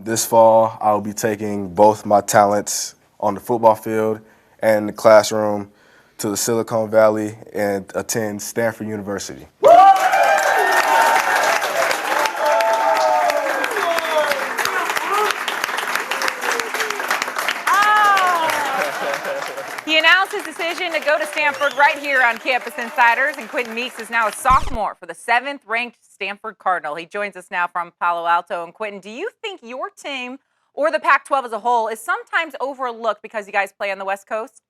This fall, I'll be taking both my talents on the football field and the classroom to the Silicon Valley and attend Stanford University. He announced his decision to go to Stanford right here on Campus Insiders, and Quenton Meeks is now a sophomore for the 7th-ranked Stanford Cardinal. He joins us now from Palo Alto. And Quenton, do you think your team or the Pac-12 as a whole is sometimes overlooked because you guys play on the West Coast?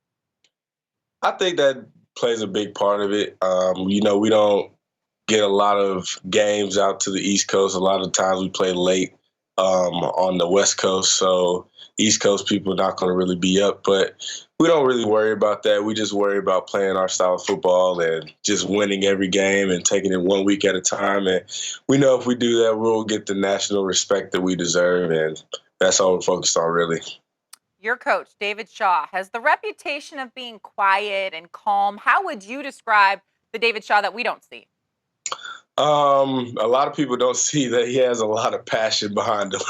I think that plays a big part of it. We don't get a lot of games out to the East Coast. A lot of times we play late on the West Coast, so East Coast people are not going to really be up. But we don't really worry about that. We just worry about playing our style of football and just winning every game and taking it 1 week at a time. And we know if we do that, we'll get the national respect that we deserve, and that's all we're focused on, really. Your coach, David Shaw, has the reputation of being quiet and calm. How would you describe the David Shaw that we don't see? A lot of people don't see that he has a lot of passion behind him.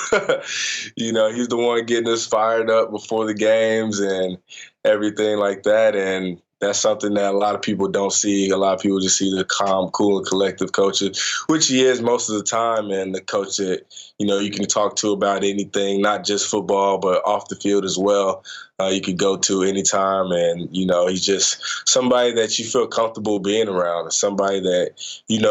He's the one getting us fired up before the games and everything like that. And that's something that a lot of people don't see. A lot of people just see the calm, cool, and collective coach, which he is most of the time, and the coach that, you can talk to about anything, not just football, but off the field as well. You could go to anytime, and, he's just somebody that you feel comfortable being around, somebody that,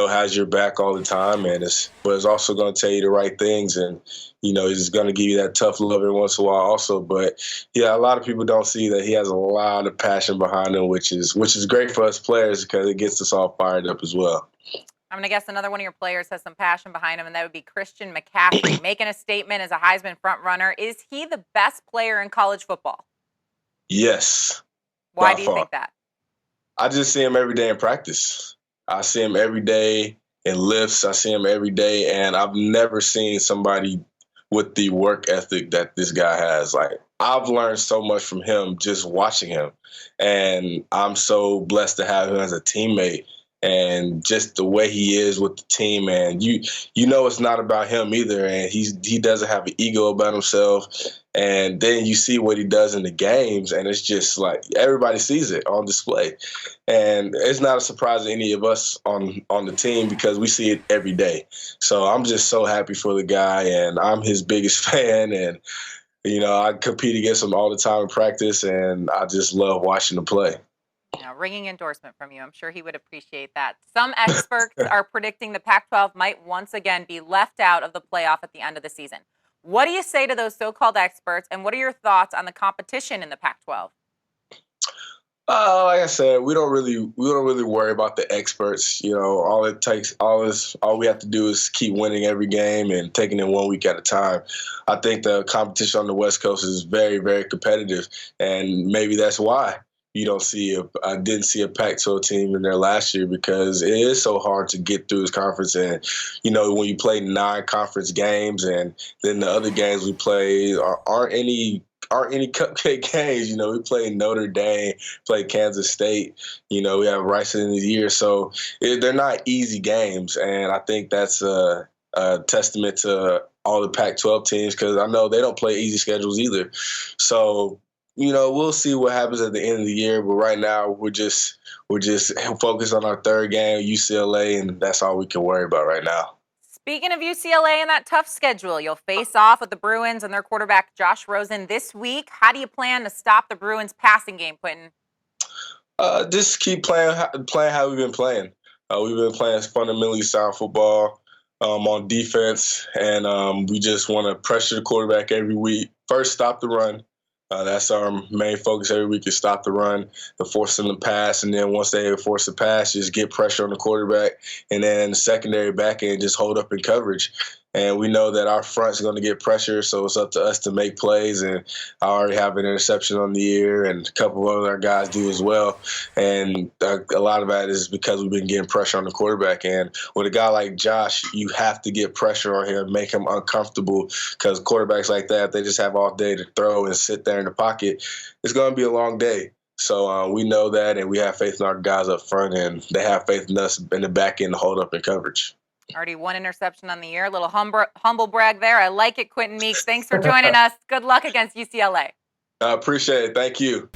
has your back all the time, but is also going to tell you the right things, and, he's going to give you that tough love every once in a while also. But, yeah, a lot of people don't see that he has a lot of passion behind him, which is great for us players because it gets us all fired up as well. I'm going to guess another one of your players has some passion behind him, and that would be Christian McCaffrey, making a statement as a Heisman frontrunner. Is he the best player in college football? Yes. Why do you think that? I just see him every day in practice. I see him every day in lifts. I see him every day, and I've never seen somebody with the work ethic that this guy has. Like, I've learned so much from him just watching him, and I'm so blessed to have him as a teammate. And just the way he is with the team, and it's not about him either. And he doesn't have an ego about himself. And then you see what he does in the games, and it's just like everybody sees it on display. And it's not a surprise to any of us on the team because we see it every day. So I'm just so happy for the guy, and I'm his biggest fan. And I compete against him all the time in practice, and I just love watching him play. Ringing endorsement from you. I'm sure he would appreciate that. Some experts are predicting the Pac-12 might once again be left out of the playoff at the end of the season. What do you say to those so-called experts, and what are your thoughts on the competition in the Pac-12? Like I said, we don't really worry about the experts. All we have to do is keep winning every game and taking it 1 week at a time. I think the competition on the West Coast is very, very competitive, and maybe that's why I didn't see a Pac-12 team in there last year, because it is so hard to get through this conference. And, when you play 9 conference games, and then the other games we play aren't any cupcake games. We play Notre Dame, play Kansas State. We have Rice in the year. So they're not easy games. And I think that's a testament to all the Pac-12 teams, because I know they don't play easy schedules either. So, we'll see what happens at the end of the year. But right now, we're just focused on our third game, UCLA, and that's all we can worry about right now. Speaking of UCLA and that tough schedule, you'll face off with the Bruins and their quarterback, Josh Rosen, this week. How do you plan to stop the Bruins' passing game, Quenton? Just keep playing how we've been playing. We've been playing fundamentally sound football on defense, and we just want to pressure the quarterback every week. First, stop the run. That's our main focus every week, is stop the run and force them to pass. And then once they force the pass, just get pressure on the quarterback. And then the secondary back end, just hold up in coverage. And we know that our front's going to get pressure, so it's up to us to make plays. And I already have an interception on the year, and a couple of other guys do as well. And a lot of that is because we've been getting pressure on the quarterback. And with a guy like Josh, you have to get pressure on him, make him uncomfortable, because quarterbacks like that, they just have all day to throw and sit there in the pocket. It's going to be a long day. So we know that, and we have faith in our guys up front, and they have faith in us in the back end to hold up in coverage. Already one interception on the year. A little humble brag there. I like it, Quenton Meeks. Thanks for joining us. Good luck against UCLA. I appreciate it. Thank you.